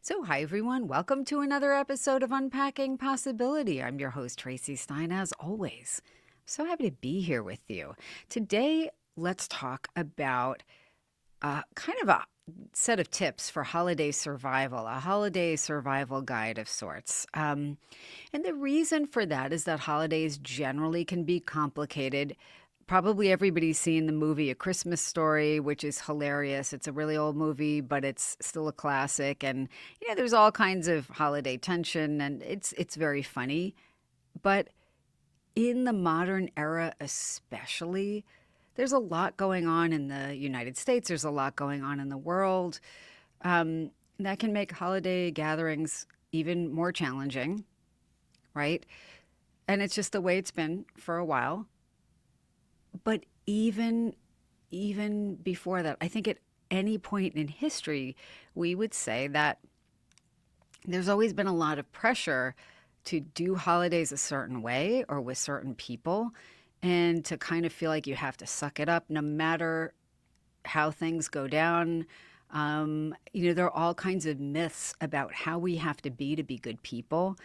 So, hi everyone. Welcome to another episode of Unpacking Possibility. I'm your host, Traci Stein, as always. So happy to be here with you. Today, let's talk about kind of a set of tips for holiday survival, a holiday survival guide of sorts. And the reason for that is that holidays generally can be complicated. Probably everybody's seen the movie A Christmas Story, which is hilarious. It's a really old movie, but it's still a classic. And there's all kinds of holiday tension, and it's very funny. But in the modern era, especially, there's a lot going on in the United States. There's a lot going on in the world that can make holiday gatherings even more challenging, right? And it's just the way it's been for a while. But even before that, I think at any point in history, we would say that there's always been a lot of pressure to do holidays a certain way or with certain people, and to kind of feel like you have to suck it up no matter how things go down. There are all kinds of myths about how we have to be good people.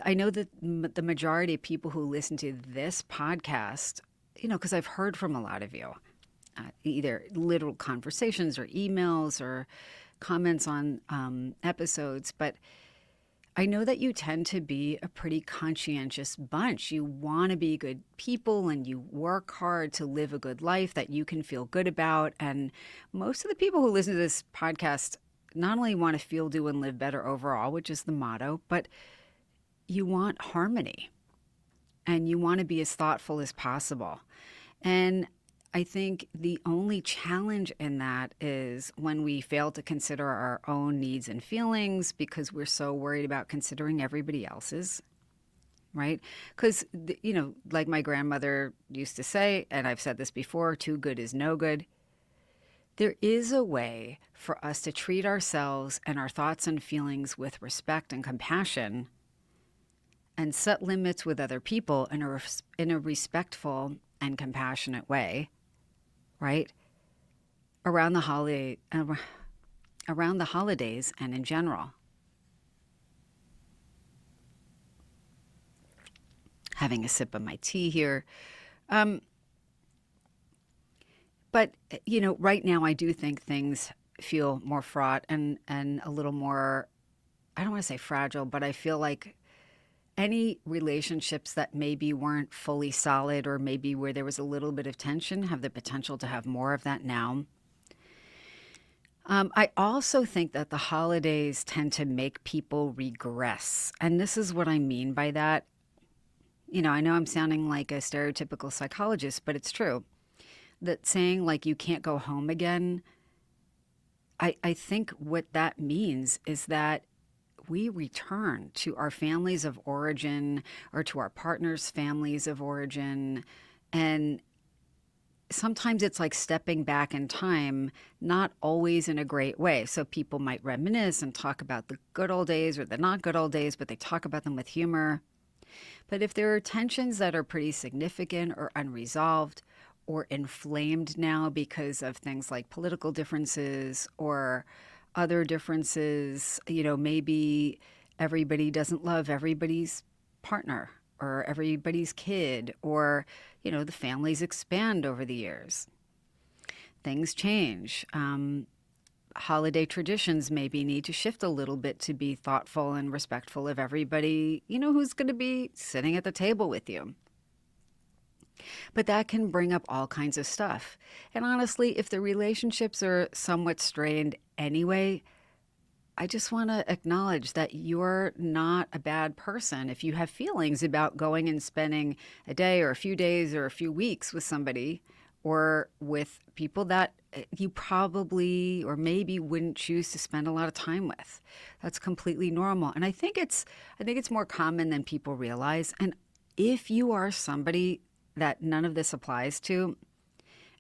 I know that the majority of people who listen to this podcast, because I've heard from a lot of you, either literal conversations or emails or comments on episodes, but I know that you tend to be a pretty conscientious bunch. You want to be good people and you work hard to live a good life that you can feel good about. And most of the people who listen to this podcast not only want to feel, do, and live better overall, which is the motto, but you want harmony and you want to be as thoughtful as possible. And I think the only challenge in that is when we fail to consider our own needs and feelings because we're so worried about considering everybody else's, right? Because, like my grandmother used to say, and I've said this before, too good is no good. There is a way for us to treat ourselves and our thoughts and feelings with respect and compassion and set limits with other people in a respectful and compassionate way, right? Around the holidays and in general. Having a sip of my tea here. But right now I do think things feel more fraught and a little more, I don't want to say fragile, but I feel like any relationships that maybe weren't fully solid or maybe where there was a little bit of tension have the potential to have more of that now. I also think that the holidays tend to make people regress. And this is what I mean by that. I know I'm sounding like a stereotypical psychologist, but it's true. That saying like you can't go home again, I think what that means is that we return to our families of origin or to our partners' families of origin. And sometimes it's like stepping back in time, not always in a great way. So people might reminisce and talk about the good old days or the not good old days, but they talk about them with humor. But if there are tensions that are pretty significant or unresolved or inflamed now because of things like political differences or other differences, maybe everybody doesn't love everybody's partner or everybody's kid, or, the families expand over the years. Things change. Holiday traditions maybe need to shift a little bit to be thoughtful and respectful of everybody, who's going to be sitting at the table with you. But that can bring up all kinds of stuff. And honestly, if the relationships are somewhat strained anyway, I just want to acknowledge that you're not a bad person if you have feelings about going and spending a day or a few days or a few weeks with somebody or with people that you probably or maybe wouldn't choose to spend a lot of time with. That's completely normal. And I think it's more common than people realize. And if you are somebody that none of this applies to,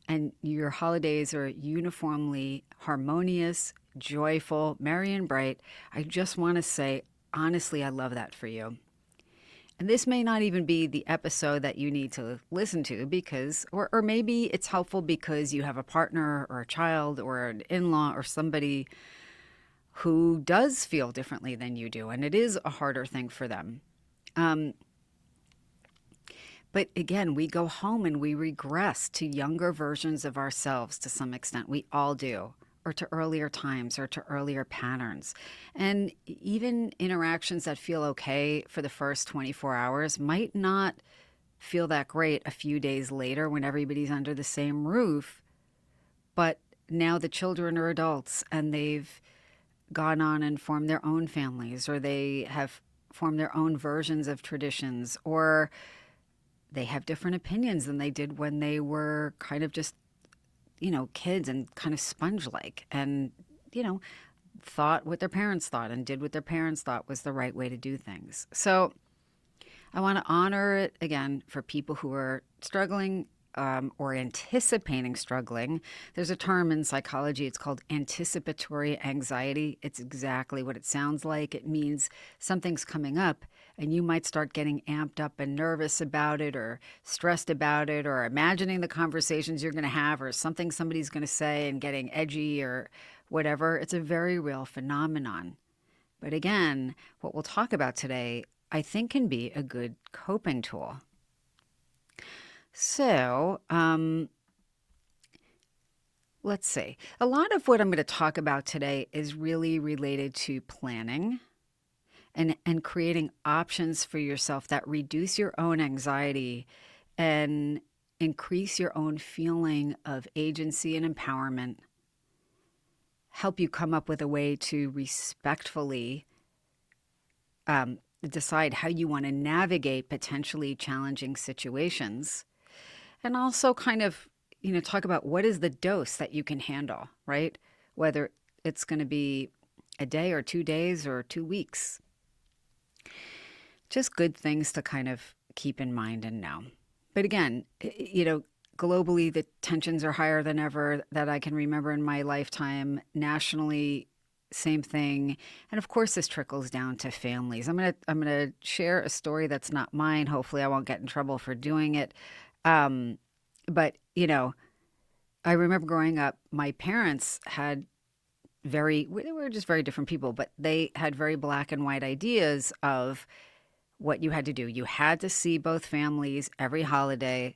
and your holidays are uniformly harmonious, joyful, merry, and bright, I just want to say, honestly, I love that for you. And this may not even be the episode that you need to listen to because, or maybe it's helpful because you have a partner or a child or an in-law or somebody who does feel differently than you do, and it is a harder thing for them. Um, but again, we go home and we regress to younger versions of ourselves to some extent. We all do, or to earlier times, or to earlier patterns. And even interactions that feel okay for the first 24 hours might not feel that great a few days later when everybody's under the same roof. But now the children are adults and they've gone on and formed their own families, or they have formed their own versions of traditions, or they have different opinions than they did when they were kind of just, kids and kind of sponge like, and, thought what their parents thought and did what their parents thought was the right way to do things. So I want to honor it again for people who are struggling, or anticipating struggling. There's a term in psychology, it's called anticipatory anxiety. It's exactly what it sounds like. It means something's coming up and you might start getting amped up and nervous about it, or stressed about it, or imagining the conversations you're going to have, or something somebody's going to say and getting edgy or whatever. It's a very real phenomenon. But again, what we'll talk about today, I think, can be a good coping tool. So, let's see. A lot of what I'm going to talk about today is really related to planning and creating options for yourself that reduce your own anxiety and increase your own feeling of agency and empowerment. Help you come up with a way to respectfully decide how you want to navigate potentially challenging situations. And also kind of, talk about what is the dose that you can handle, right? Whether it's going to be a day or 2 days or 2 weeks. Just good things to kind of keep in mind and know. But again, globally, the tensions are higher than ever that I can remember in my lifetime. Nationally, same thing. And of course, this trickles down to families. I'm gonna share a story that's not mine. Hopefully, I won't get in trouble for doing it. But I remember growing up, my parents had they were just very different people, but they had very black and white ideas of what you had to do. You had to see both families every holiday.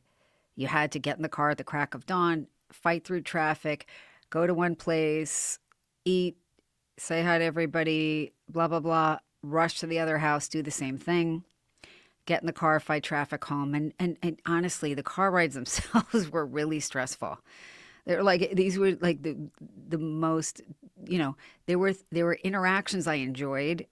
You had to get in the car at the crack of dawn, fight through traffic, go to one place, eat, say hi to everybody, blah, blah, blah, rush to the other house, do the same thing, get in the car, fight traffic home. And honestly, the car rides themselves were really stressful. These were like the most, there were interactions I enjoyed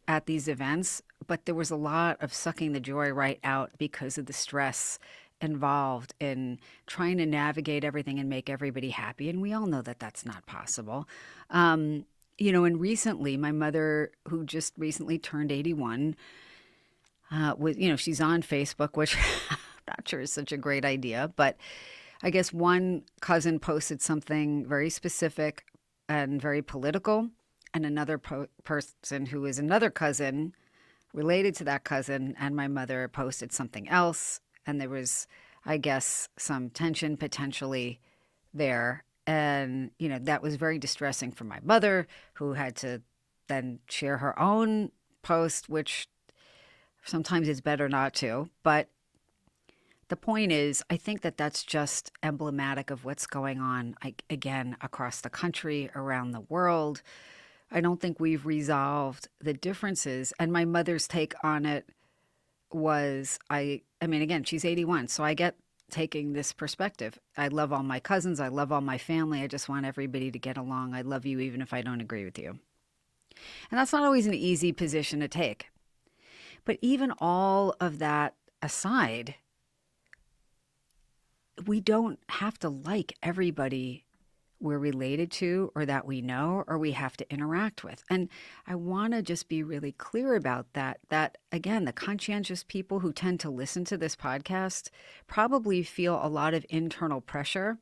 at these events, but there was a lot of sucking the joy right out because of the stress involved in trying to navigate everything and make everybody happy. And we all know that that's not possible. And recently, my mother, who just recently turned 81, she's on Facebook, which I'm not sure is such a great idea, but I guess one cousin posted something very specific and very political, and another person who is another cousin related to that cousin and my mother posted something else. And there was, I guess, some tension potentially there. And, that was very distressing for my mother, who had to then share her own post, which sometimes it's better not to. But the point is, I think that that's just emblematic of what's going on, again, across the country, around the world. I don't think we've resolved the differences. And my mother's take on it was, I mean, again, she's 81, so I get taking this perspective. I love all my cousins. I love all my family. I just want everybody to get along. I love you even if I don't agree with you. And that's not always an easy position to take. But even all of that aside, we don't have to like everybody we're related to or that we know or we have to interact with. And I want to just be really clear about that again, the conscientious people who tend to listen to this podcast probably feel a lot of internal pressure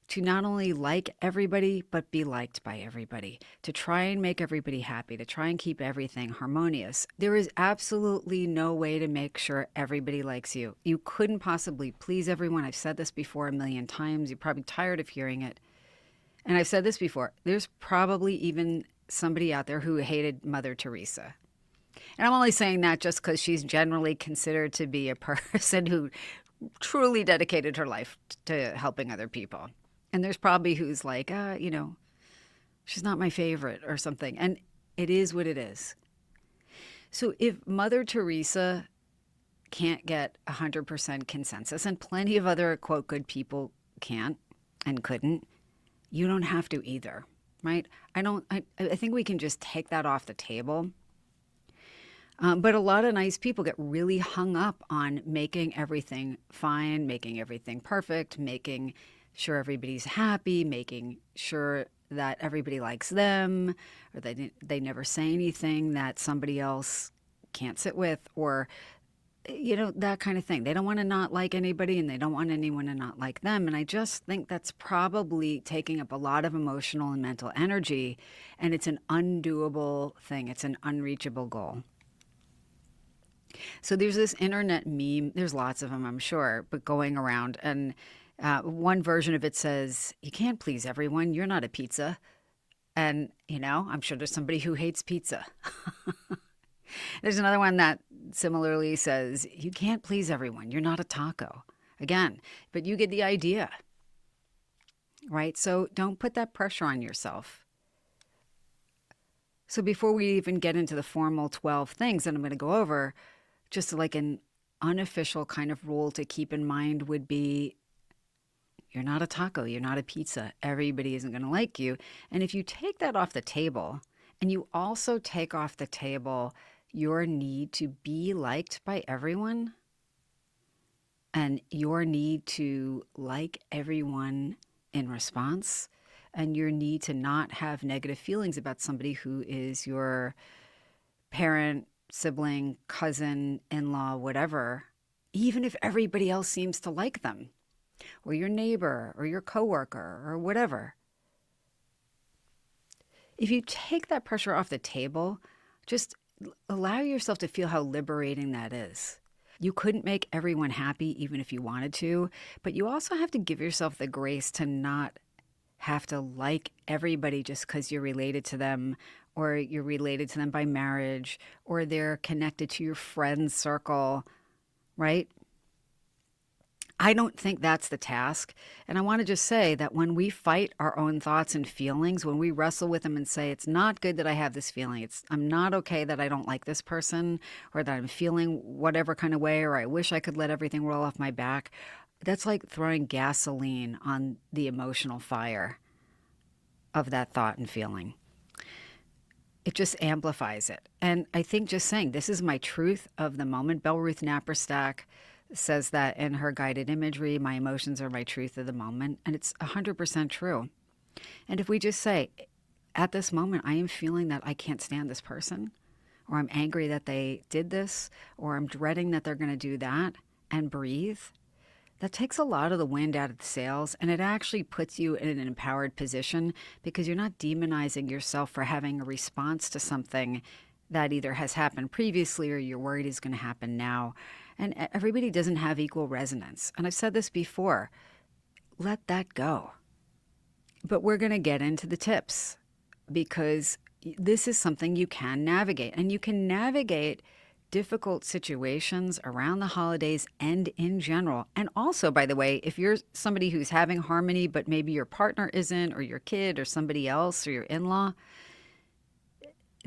to not only like everybody, but be liked by everybody, to try and make everybody happy, to try and keep everything harmonious. There is absolutely no way to make sure everybody likes you. You couldn't possibly please everyone. I've said this before a million times. You're probably tired of hearing it. And I've said this before, there's probably even somebody out there who hated Mother Teresa. And I'm only saying that just because she's generally considered to be a person who truly dedicated her life to helping other people. And there's probably who's like, she's not my favorite or something. And it is what it is. So if Mother Teresa can't get 100% consensus, and plenty of other, quote, good people can't and couldn't, you don't have to either, right? I think we can just take that off the table. But a lot of nice people get really hung up on making everything fine, making everything perfect, making sure everybody's happy, making sure that everybody likes them, or they never say anything that somebody else can't sit with, or that kind of thing. They don't want to not like anybody, and they don't want anyone to not like them. And I just think that's probably taking up a lot of emotional and mental energy, and it's an undoable thing. It's an unreachable goal. So there's this internet meme. There's lots of them, I'm sure, but going around. And one version of it says, "You can't please everyone. You're not a pizza." And, I'm sure there's somebody who hates pizza. There's another one that similarly says, "You can't please everyone. You're not a taco." Again, but you get the idea, right? So don't put that pressure on yourself. So before we even get into the formal 12 things that I'm going to go over, just like an unofficial kind of rule to keep in mind would be, you're not a taco, you're not a pizza. Everybody isn't going to like you. And if you take that off the table, and you also take off the table your need to be liked by everyone, and your need to like everyone in response, and your need to not have negative feelings about somebody who is your parent, sibling, cousin, in-law, whatever, even if everybody else seems to like them, or your neighbor, or your coworker, or whatever. If you take that pressure off the table, just allow yourself to feel how liberating that is. You couldn't make everyone happy even if you wanted to, but you also have to give yourself the grace to not have to like everybody just because you're related to them, or you're related to them by marriage, or they're connected to your friend circle, right? I don't think that's the task. And I want to just say that when we fight our own thoughts and feelings, when we wrestle with them and say, it's not good that I have this feeling, I'm not okay that I don't like this person, or that I'm feeling whatever kind of way, or I wish I could let everything roll off my back, that's like throwing gasoline on the emotional fire of that thought and feeling. It just amplifies it. And I think just saying, this is my truth of the moment. Belle Ruth Naparstak says that in her guided imagery, my emotions are my truth of the moment. And it's 100% true. And if we just say, at this moment, I am feeling that I can't stand this person, or I'm angry that they did this, or I'm dreading that they're going to do that, and breathe, that takes a lot of the wind out of the sails, and it actually puts you in an empowered position, because you're not demonizing yourself for having a response to something that either has happened previously or you're worried is going to happen now. And everybody doesn't have equal resonance. And I've said this before, let that go. But we're going to get into the tips, because this is something you can navigate. And you can navigate difficult situations around the holidays and in general. And also, by the way, if you're somebody who's having harmony, but maybe your partner isn't, or your kid, or somebody else, or your in-law,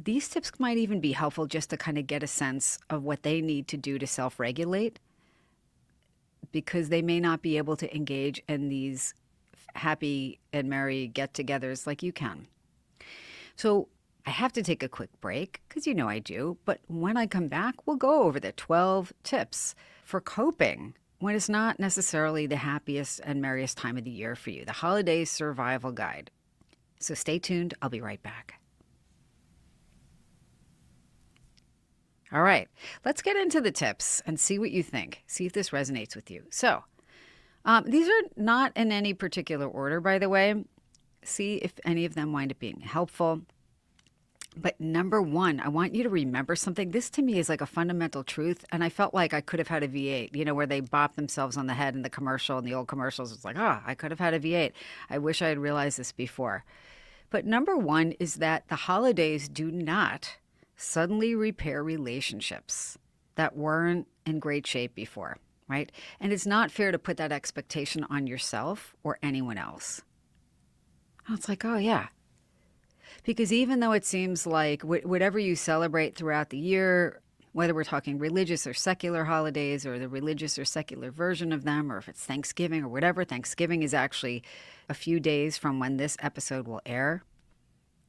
these tips might even be helpful just to kind of get a sense of what they need to do to self-regulate, because they may not be able to engage in these happy and merry get-togethers like you can. So I have to take a quick break, because you know I do, but when I come back, we'll go over the 12 tips for coping when it's not necessarily the happiest and merriest time of the year for you, the holiday survival guide. So stay tuned. I'll be right back. All right, let's get into the tips and see what you think. See if this resonates with you. So these are not in any particular order, by the way. See if any of them wind up being helpful. But number one, I want you to remember something. This to me is like a fundamental truth. And I felt like I could have had a V8, where they bop themselves on the head in the commercial, in the old commercials. It's like, I could have had a V8. I wish I had realized this before. But number one is that the holidays do not suddenly repair relationships that weren't in great shape before, right? And it's not fair to put that expectation on yourself or anyone else. It's like, oh, yeah. Because even though it seems like whatever you celebrate throughout the year, whether we're talking religious or secular holidays or the religious or secular version of them, or if it's Thanksgiving or whatever, Thanksgiving is actually a few days from when this episode will air.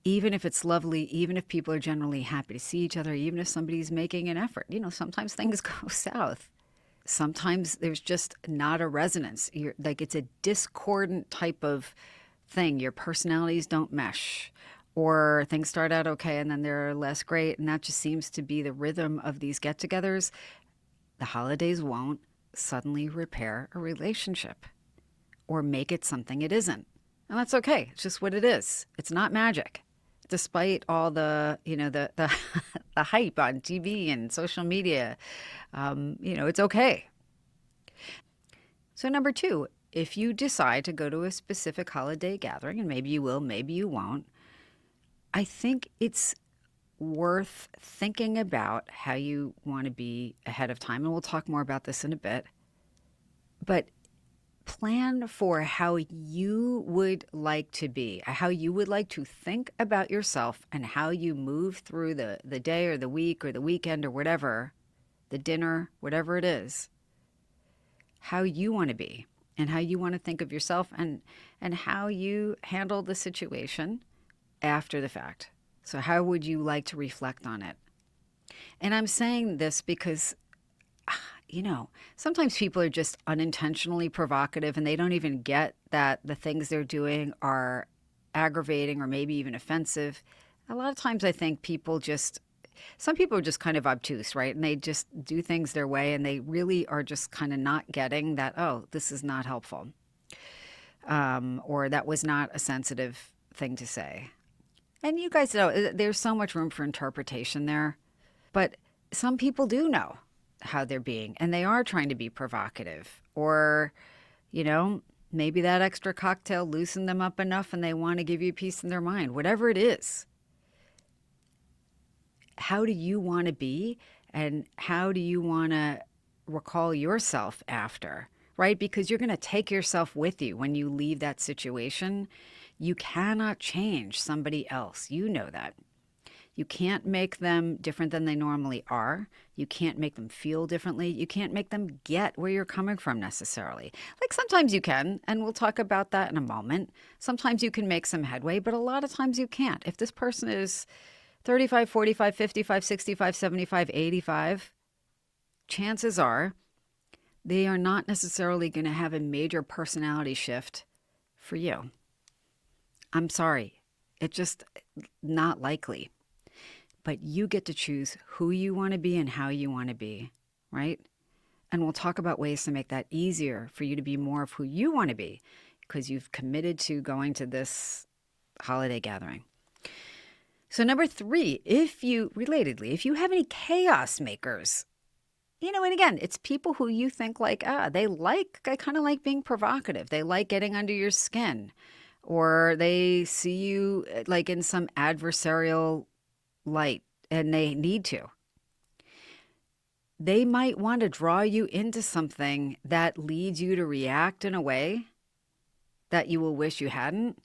Even if it's lovely, even if people are generally happy to see each other, even if somebody's making an effort, sometimes things go south. Sometimes there's just not a resonance. It's a discordant type of thing. Your personalities don't mesh, or things start out okay and then they're less great. And that just seems to be the rhythm of these get togethers. The holidays won't suddenly repair a relationship or make it something it isn't. And that's okay. It's just what it is. It's not magic. Despite all the, the the hype on TV and social media, it's okay. So number two, if you decide to go to a specific holiday gathering, and maybe you will, maybe you won't, I think it's worth thinking about how you want to be ahead of time. And we'll talk more about this in a bit. But plan for how you would like to be, how you would like to think about yourself and how you move through the day or the week or the weekend or whatever, the dinner, whatever it is, how you want to be and how you want to think of yourself and how you handle the situation after the fact. So how would you like to reflect on it? And I'm saying this because sometimes people are just unintentionally provocative and they don't even get that the things they're doing are aggravating or maybe even offensive. A lot of times I think some people are just kind of obtuse, right? And they just do things their way and they really are just kind of not getting that, oh, this is not helpful. Or that was not a sensitive thing to say. And you guys know there's so much room for interpretation there. But some people do know how they're being and they are trying to be provocative, or maybe that extra cocktail loosened them up enough and they want to give you peace in their mind. Whatever it is, how do you want to be and how do you want to recall yourself after, right? Because you're going to take yourself with you when you leave that situation. You cannot change somebody else. You know that. You can't make them different than they normally are. You can't make them feel differently. You can't make them get where you're coming from necessarily. Like sometimes you can, and we'll talk about that in a moment. Sometimes you can make some headway, but a lot of times you can't. If this person is 35, 45, 55, 65, 75, 85, chances are they are not necessarily going to have a major personality shift for you. I'm sorry. It's just not likely. But you get to choose who you want to be and how you want to be, right? And we'll talk about ways to make that easier for you to be more of who you want to be because you've committed to going to this holiday gathering. So number three, if you have any chaos makers, and again, it's people who you think they kind of like being provocative. They like getting under your skin, or they see you like in some adversarial light and they need to. They might want to draw you into something that leads you to react in a way that you will wish you hadn't.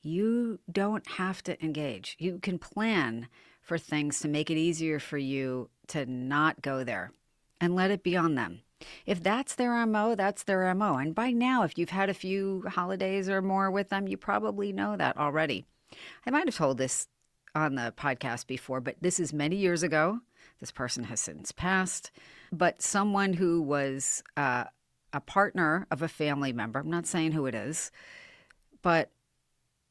You don't have to engage. You can plan for things to make it easier for you to not go there and let it be on them. If that's their MO, that's their MO. And by now, if you've had a few holidays or more with them, you probably know that already. I might have told this on the podcast before, but this is many years ago. This person has since passed. But someone who was a partner of a family member, I'm not saying who it is, but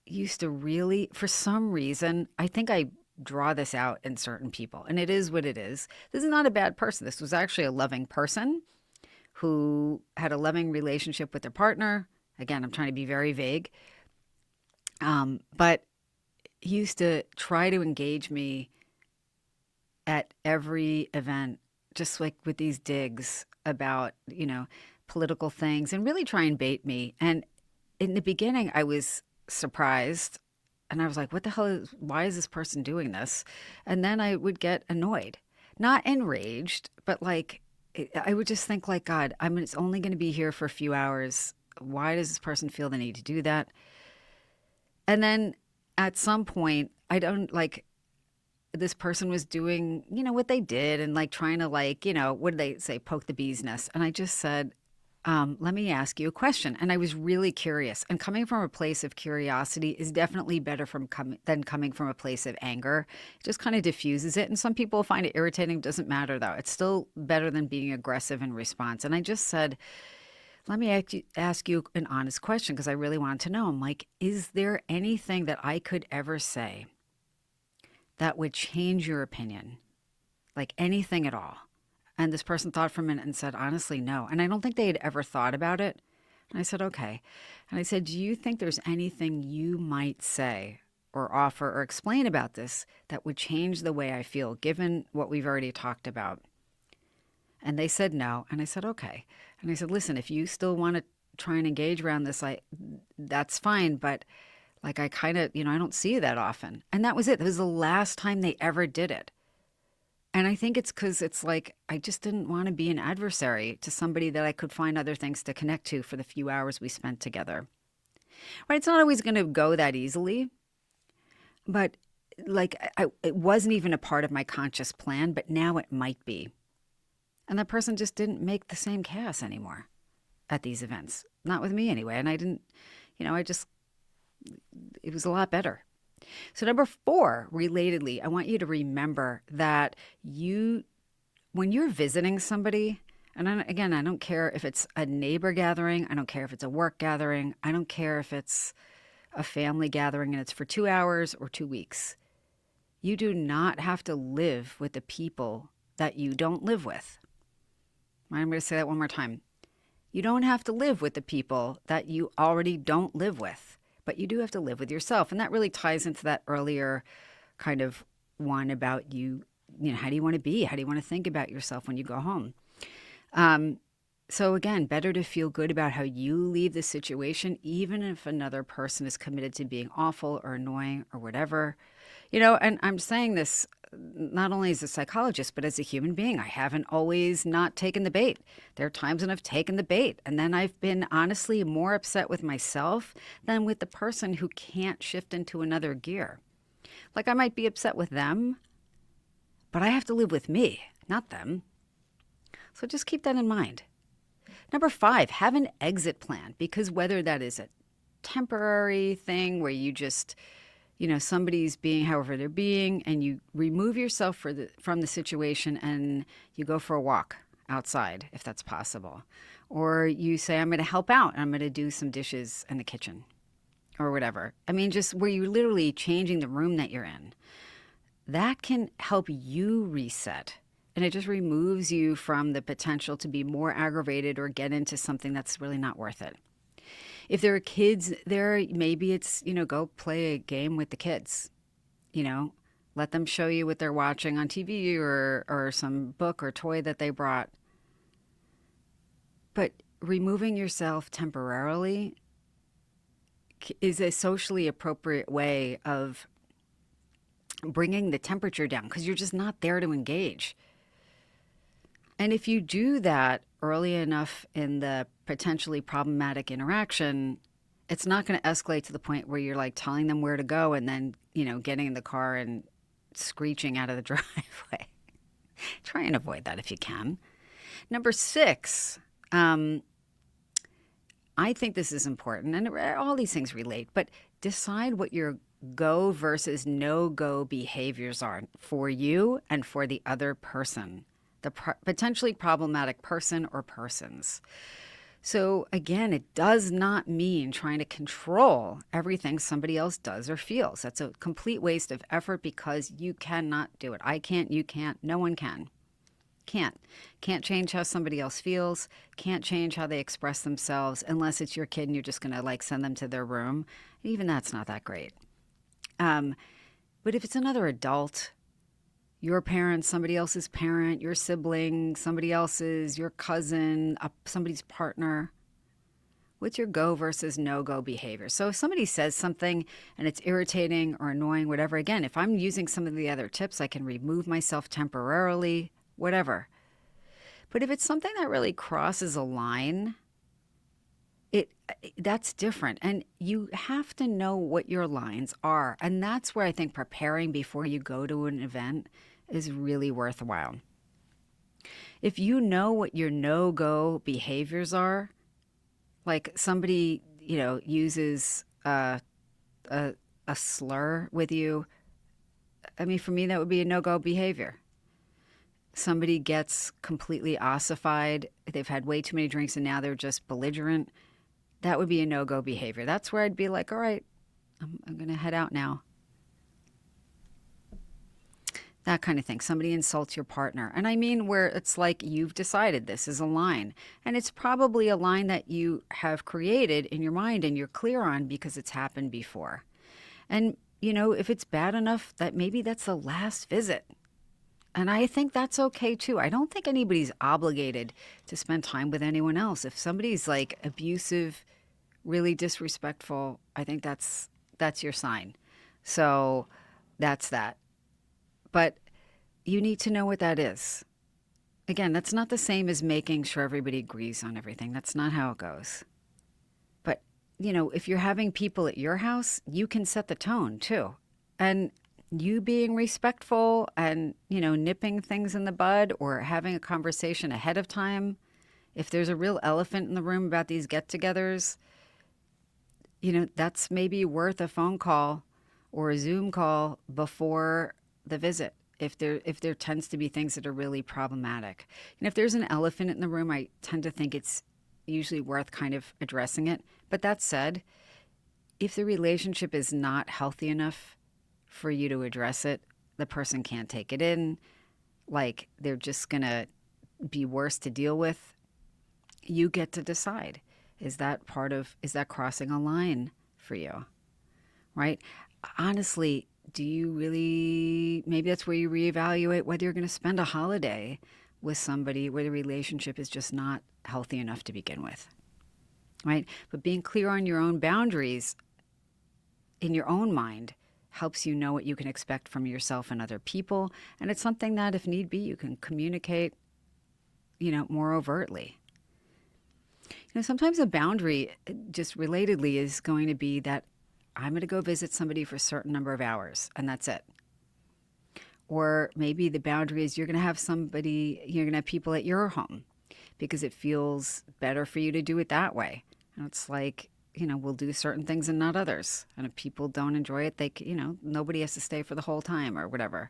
used to really, for some reason, I think I draw this out in certain people, and it is what it is. This is not a bad person. This was actually a loving person who had a loving relationship with their partner. Again, I'm trying to be very vague. But he used to try to engage me at every event, just like with these digs about, political things and really try and bait me. And in the beginning, I was surprised and I was like, what the hell why is this person doing this? And then I would get annoyed, not enraged, but like, I would just think, like, God, it's only going to be here for a few hours. Why does this person feel the need to do that? And then at some point, I don't like this person was doing, what they did and like trying to, like, what did they say, poke the bee's nest. And I just said, let me ask you a question. And I was really curious. And coming from a place of curiosity is definitely better than coming from a place of anger. It just kind of diffuses it. And some people find it irritating. Doesn't matter though. It's still better than being aggressive in response. And I just said, let me ask you an honest question because I really wanted to know. I'm like, is there anything that I could ever say that would change your opinion? Like anything at all? And this person thought for a minute and said, honestly, no. And I don't think they had ever thought about it. And I said, okay. And I said, do you think there's anything you might say or offer or explain about this that would change the way I feel, given what we've already talked about? And they said no. And I said, okay. And I said, listen, if you still want to try and engage around this, that's fine. But like, I kind of, I don't see you that often. And that was it. That was the last time they ever did it. And I think it's because it's like, I just didn't want to be an adversary to somebody that I could find other things to connect to for the few hours we spent together. Right? It's not always going to go that easily, but like, it wasn't even a part of my conscious plan, but now it might be. And that person just didn't make the same chaos anymore at these events. Not with me anyway. And I didn't, it was a lot better. So number 4, relatedly, I want you to remember that when you're visiting somebody, and again, I don't care if it's a neighbor gathering, I don't care if it's a work gathering, I don't care if it's a family gathering and it's for 2 hours or 2 weeks. You do not have to live with the people that you don't live with. I'm going to say that one more time. You don't have to live with the people that you already don't live with, but you do have to live with yourself. And that really ties into that earlier kind of one about how do you want to be? How do you want to think about yourself when you go home? So again, better to feel good about how you leave the situation, even if another person is committed to being awful or annoying or whatever. And I'm saying this not only as a psychologist, but as a human being. I haven't always not taken the bait. There are times when I've taken the bait, and then I've been honestly more upset with myself than with the person who can't shift into another gear. Like, I might be upset with them, but I have to live with me, not them. So just keep that in mind. Number 5, have an exit plan, because whether that is a temporary thing where you just, somebody's being however they're being, and you remove yourself from the situation and you go for a walk outside, if that's possible. Or you say, I'm going to help out. I'm going to do some dishes in the kitchen or whatever. Just where you're literally changing the room that you're in. That can help you reset. And it just removes you from the potential to be more aggravated or get into something that's really not worth it. If there are kids there, maybe it's, go play a game with the kids. Let them show you what they're watching on TV or some book or toy that they brought. But removing yourself temporarily is a socially appropriate way of bringing the temperature down because you're just not there to engage. And if you do that early enough in the potentially problematic interaction, it's not going to escalate to the point where you're like telling them where to go and then, getting in the car and screeching out of the driveway. Try and avoid that if you can. Number 6, I think this is important, and all these things relate, but decide what your go versus no-go behaviors are for you and for the other person, the potentially problematic person or persons. So again, it does not mean trying to control everything somebody else does or feels. That's a complete waste of effort because you cannot do it. I can't, you can't, no one can. Can't change how somebody else feels, can't change how they express themselves unless it's your kid and you're just going to like send them to their room. Even that's not that great. But if it's another adult, your parent, somebody else's parent, your sibling, somebody else's, your cousin, somebody's partner, what's your go versus no go behavior? So if somebody says something and it's irritating or annoying, whatever, again, if I'm using some of the other tips, I can remove myself temporarily, whatever. But if it's something that really crosses a line, it that's different, and you have to know what your lines are, and that's where I think preparing before you go to an event is really worthwhile. If you know what your no-go behaviors are, like somebody uses a, a slur with you, I mean, for me that would be a no-go behavior. Somebody gets completely ossified, they've had way too many drinks and now they're just belligerent, that would be a no-go behavior. That's where I'd be like, all right, I'm going to head out now. That kind of thing. Somebody insults your partner. And I mean where it's like you've decided this is a line. And it's probably a line that you have created in your mind and you're clear on because it's happened before. And, if it's bad enough that maybe that's the last visit. And I think that's okay too. I don't think anybody's obligated to spend time with anyone else. If somebody's like abusive, really disrespectful, I think that's your sign. So that's that. But you need to know what that is. Again, that's not the same as making sure everybody agrees on everything. That's not how it goes. But, if you're having people at your house, you can set the tone too. And you being respectful and, nipping things in the bud or having a conversation ahead of time. If there's a real elephant in the room about these get togethers, that's maybe worth a phone call or a Zoom call before the visit. If there tends to be things that are really problematic. And if there's an elephant in the room, I tend to think it's usually worth kind of addressing it. But that said, if the relationship is not healthy enough for you to address it, the person can't take it in, like they're just going to be worse to deal with, you get to decide. Is that crossing a line for you? Right? Honestly, do you really, maybe that's where you reevaluate whether you're going to spend a holiday with somebody where the relationship is just not healthy enough to begin with, right? But being clear on your own boundaries in your own mind helps you know what you can expect from yourself and other people. And it's something that, if need be, you can communicate, more overtly. Sometimes a boundary, just relatedly, is going to be that I'm going to go visit somebody for a certain number of hours, and that's it. Or maybe the boundary is you're going to have people at your home because it feels better for you to do it that way. And it's like, we'll do certain things and not others. And if people don't enjoy it, nobody has to stay for the whole time or whatever.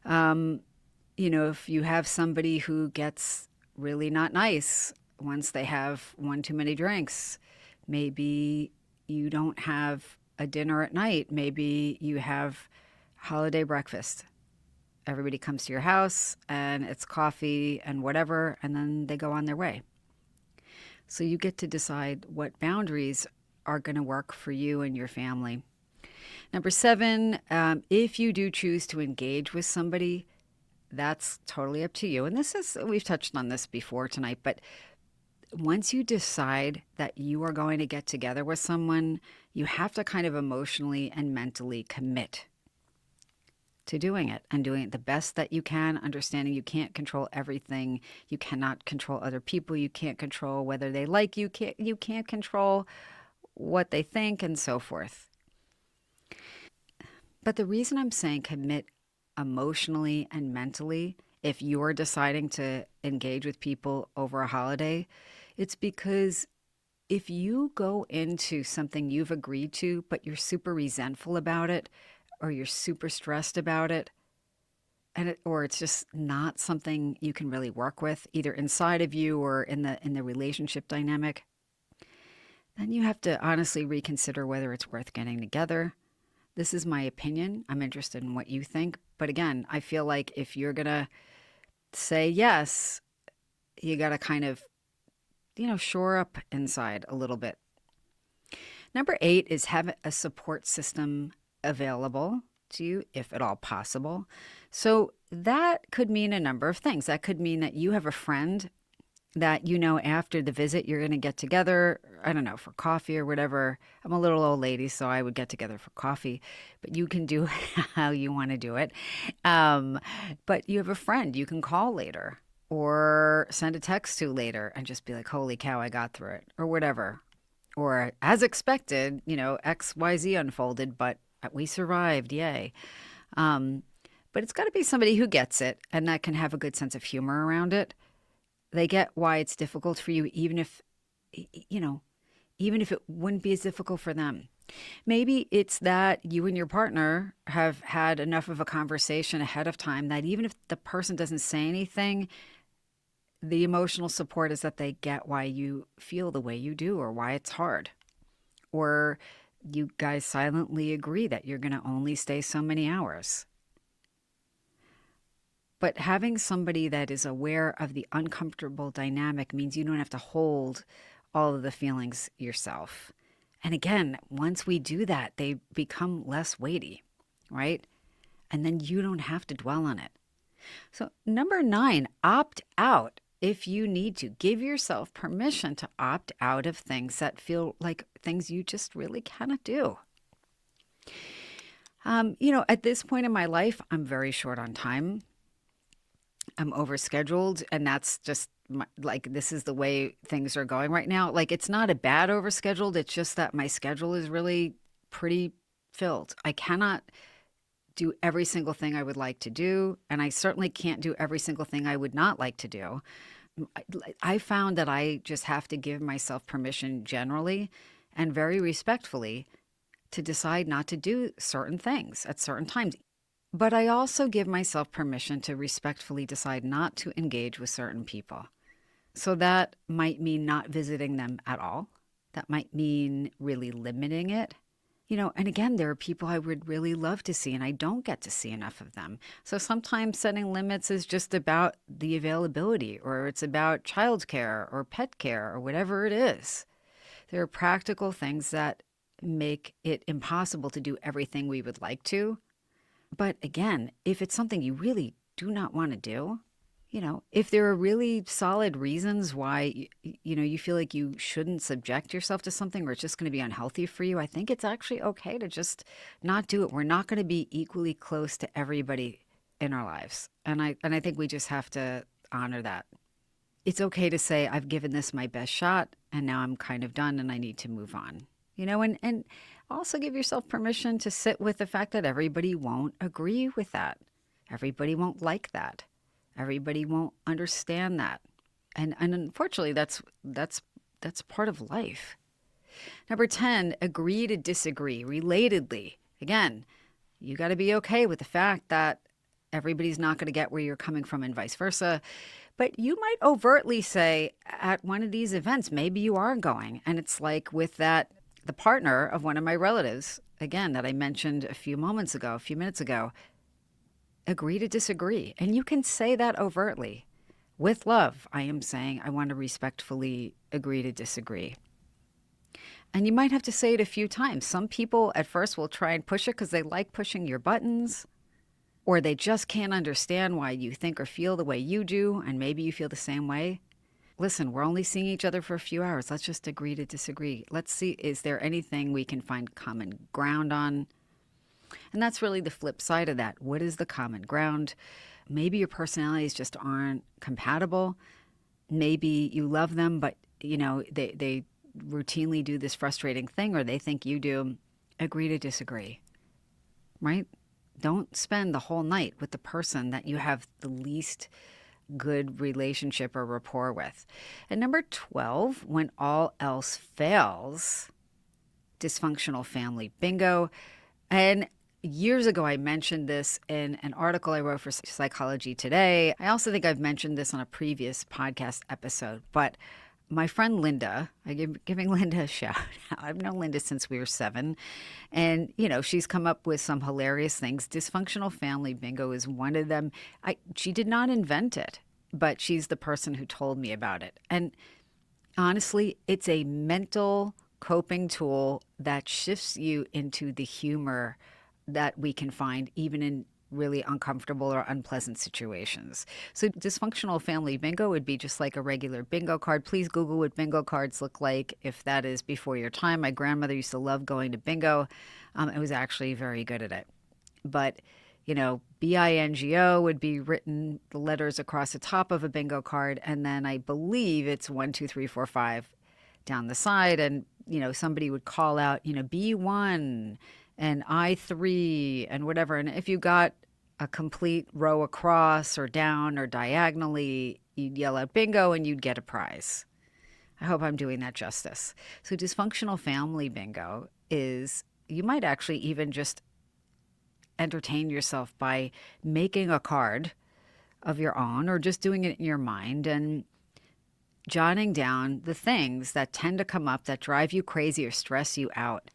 If you have somebody who gets really not nice once they have one too many drinks, maybe you don't have a dinner at night. Maybe you have holiday breakfast. Everybody comes to your house and it's coffee and whatever, and then they go on their way. So you get to decide what boundaries are going to work for you and your family. Number 7, if you do choose to engage with somebody, that's totally up to you. And we've touched on this before tonight, but once you decide that you are going to get together with someone, you have to kind of emotionally and mentally commit to doing it and doing it the best that you can, understanding you can't control everything. You cannot control other people. You can't control whether they like you. You can't control what they think and so forth. But the reason I'm saying commit emotionally and mentally, if you're deciding to engage with people over a holiday, it's because if you go into something you've agreed to, but you're super resentful about it, or you're super stressed about it, or it's just not something you can really work with, either inside of you or in the relationship dynamic, then you have to honestly reconsider whether it's worth getting together. This is my opinion. I'm interested in what you think. But again, I feel like if you're going to say yes, you got to kind of, shore up inside a little bit. Number 8 is have a support system available to you, if at all possible. So that could mean a number of things. That could mean that you have a friend that after the visit you're going to get together, I don't know, for coffee or whatever. I'm a little old lady, so I would get together for coffee, but you can do how you want to do it. Um, but you have a friend you can call later or send a text to later and just be like, holy cow, I got through it, or whatever. Or as expected, XYZ unfolded, but we survived, yay. Um, but it's got to be somebody who gets it and that can have a good sense of humor around it. They get why it's difficult for you, even if, you know, even if it wouldn't be as difficult for them. Maybe it's that you and your partner have had enough of a conversation ahead of time that even if the person doesn't say anything, the emotional support is that they get why you feel the way you do or why it's hard. Or you guys silently agree that you're going to only stay so many hours. But having somebody that is aware of the uncomfortable dynamic means you don't have to hold all of the feelings yourself. And again, once we do that, they become less weighty, right? And then you don't have to dwell on it. So, number 9, opt out if you need to. Give yourself permission to opt out of things that feel like things you just really cannot do. At this point in my life, I'm very short on time. I'm overscheduled, and that's just this is the way things are going right now. Like, it's not a bad overscheduled, it's just that my schedule is really pretty filled. I cannot do every single thing I would like to do, and I certainly can't do every single thing I would not like to do. I found that I just have to give myself permission generally and very respectfully to decide not to do certain things at certain times. But I also give myself permission to respectfully decide not to engage with certain people. So that might mean not visiting them at all. That might mean really limiting it. And again, there are people I would really love to see, and I don't get to see enough of them. So sometimes setting limits is just about the availability, or it's about childcare or pet care or whatever it is. There are practical things that make it impossible to do everything we would like to. But again, if it's something you really do not want to do, if there are really solid reasons why, you feel like you shouldn't subject yourself to something or it's just going to be unhealthy for you, I think it's actually okay to just not do it. We're not going to be equally close to everybody in our lives. And I think we just have to honor that. It's okay to say, I've given this my best shot and now I'm kind of done and I need to move on. And also give yourself permission to sit with the fact that everybody won't agree with that. Everybody won't like that. Everybody won't understand that. And unfortunately, that's part of life. Number 10, agree to disagree. Relatedly, again, you got to be okay with the fact that everybody's not going to get where you're coming from and vice versa. But you might overtly say at one of these events, maybe you are going. And it's like with the partner of one of my relatives, again, that I mentioned a few minutes ago, agree to disagree. And you can say that overtly. With love, I am saying I want to respectfully agree to disagree. And you might have to say it a few times. Some people at first will try and push it because they like pushing your buttons, or they just can't understand why you think or feel the way you do, and maybe you feel the same way. Listen, we're only seeing each other for a few hours. Let's just agree to disagree. Let's see, is there anything we can find common ground on? And that's really the flip side of that. What is the common ground? Maybe your personalities just aren't compatible. Maybe you love them, but they routinely do this frustrating thing, or they think you do. Agree to disagree, right? Don't spend the whole night with the person that you have the least good relationship or rapport with. And number 12, when all else fails, Dysfunctional Family Bingo. And years ago, I mentioned this in an article I wrote for Psychology Today. I also think I've mentioned this on a previous podcast episode, but my friend Linda, I'm giving Linda a shout out. I've known Linda since we were 7. And, she's come up with some hilarious things. Dysfunctional Family Bingo is one of them. She did not invent it, but she's the person who told me about it. And honestly, it's a mental coping tool that shifts you into the humor that we can find even in really uncomfortable or unpleasant situations. So, dysfunctional family bingo would be just like a regular bingo card. Please Google what bingo cards look like if that is before your time. My grandmother used to love going to bingo. I was actually very good at it. But, bingo would be written, the letters across the top of a bingo card. And then I believe it's 1, 2, 3, 4, 5 down the side. And, somebody would call out, B1 and I3 and whatever. And if you got a complete row across or down or diagonally, you'd yell out bingo and you'd get a prize. I hope I'm doing that justice. So, dysfunctional family bingo is you might actually even just entertain yourself by making a card of your own or just doing it in your mind and jotting down the things that tend to come up that drive you crazy or stress you out.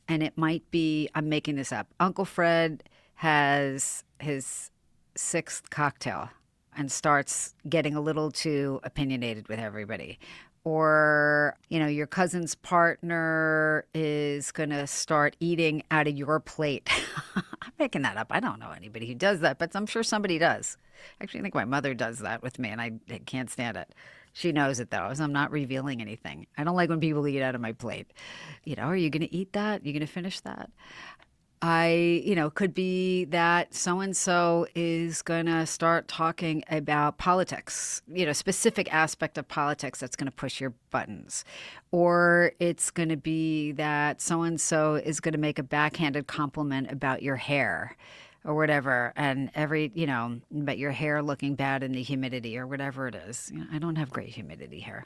And it might be, I'm making this up, Uncle Fred has his sixth cocktail and starts getting a little too opinionated with everybody. Or, your cousin's partner is going to start eating out of your plate. I'm making that up. I don't know anybody who does that, but I'm sure somebody does. Actually, I think my mother does that with me, and I can't stand it. She knows it, though, so I'm not revealing anything. I don't like when people eat out of my plate. Are you going to eat that? Are you going to finish that? Could be that so and so is going to start talking about politics, specific aspect of politics that's going to push your buttons. Or it's going to be that so and so is going to make a backhanded compliment about your hair or whatever, and about your hair looking bad in the humidity or whatever it is. I don't have great humidity hair.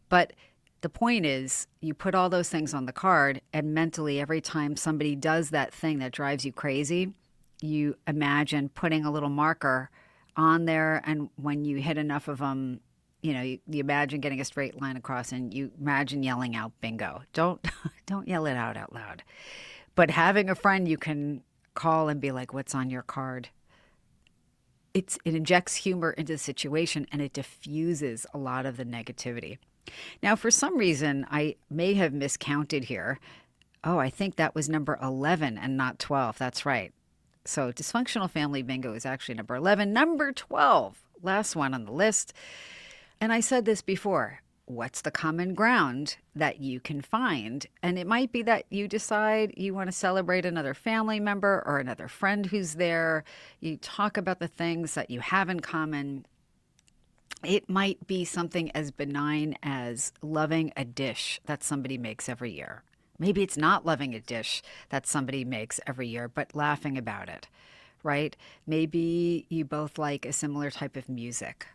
But the point is, you put all those things on the card, and mentally, every time somebody does that thing that drives you crazy, you imagine putting a little marker on there. And when you hit enough of them, you imagine getting a straight line across, and you imagine yelling out bingo. Don't yell it out loud. But having a friend you can call and be like, "What's on your card?" It injects humor into the situation, and it diffuses a lot of the negativity. Now, for some reason, I may have miscounted here. Oh, I think that was number 11 and not 12. That's right. So, dysfunctional family bingo is actually number 11. Number 12, last one on the list. And I said this before. What's the common ground that you can find? And it might be that you decide you want to celebrate another family member or another friend who's there. You talk about the things that you have in common. It might be something as benign as loving a dish that somebody makes every year. Maybe it's not loving a dish that somebody makes every year, but laughing about it, right? Maybe you both like a similar type of music.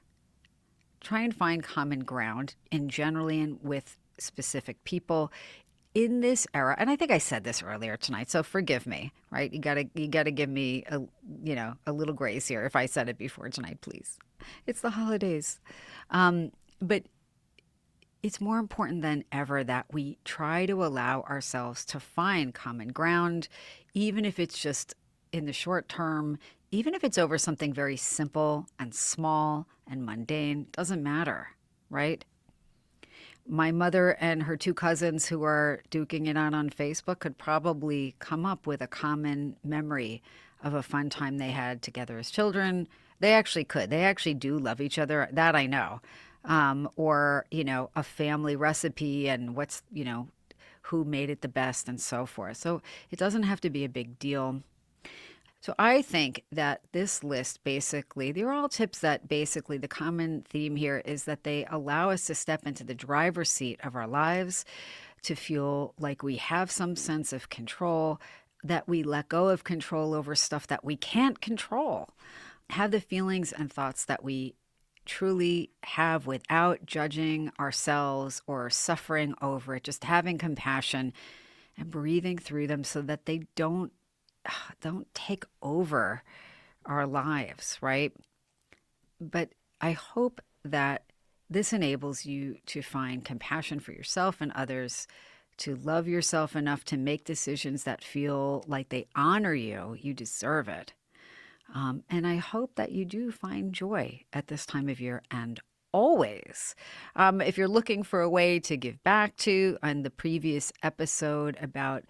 Try and find common ground in generally and with specific people in this era. And I think I said this earlier tonight, so forgive me, right? You gotta give me a little grace here if I said it before tonight, please. It's the holidays. But it's more important than ever that we try to allow ourselves to find common ground, even if it's just in the short term, even if it's over something very simple and small and mundane, doesn't matter, right? My mother and her two cousins who are duking it out on Facebook could probably come up with a common memory of a fun time they had together as children. They actually could. They actually do love each other. That I know. Or, a family recipe and who made it the best and so forth. So it doesn't have to be a big deal. So I think that this list basically, they're all tips that basically the common theme here is that they allow us to step into the driver's seat of our lives, to feel like we have some sense of control, that we let go of control over stuff that we can't control, have the feelings and thoughts that we truly have without judging ourselves or suffering over it, just having compassion and breathing through them so that they don't take over our lives, right? But I hope that this enables you to find compassion for yourself and others, to love yourself enough to make decisions that feel like they honor you. You deserve it. And I hope that you do find joy at this time of year and always. If you're looking for a way to give back to, on the previous episode about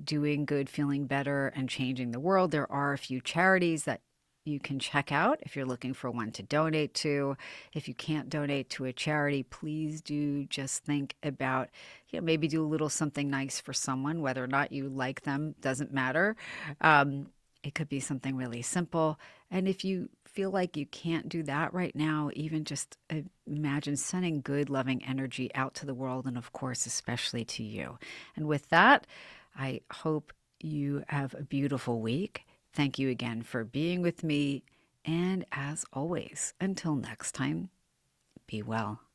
doing good, feeling better, and changing the world, there are a few charities that you can check out if you're looking for one to donate to. If you can't donate to a charity, please do just think about, maybe do a little something nice for someone, whether or not you like them, doesn't matter. Um, it could be something really simple. And if you feel like you can't do that right now, even just imagine sending good, loving energy out to the world, and of course, especially to you. And with that, I hope you have a beautiful week. Thank you again for being with me. And as always, until next time, be well.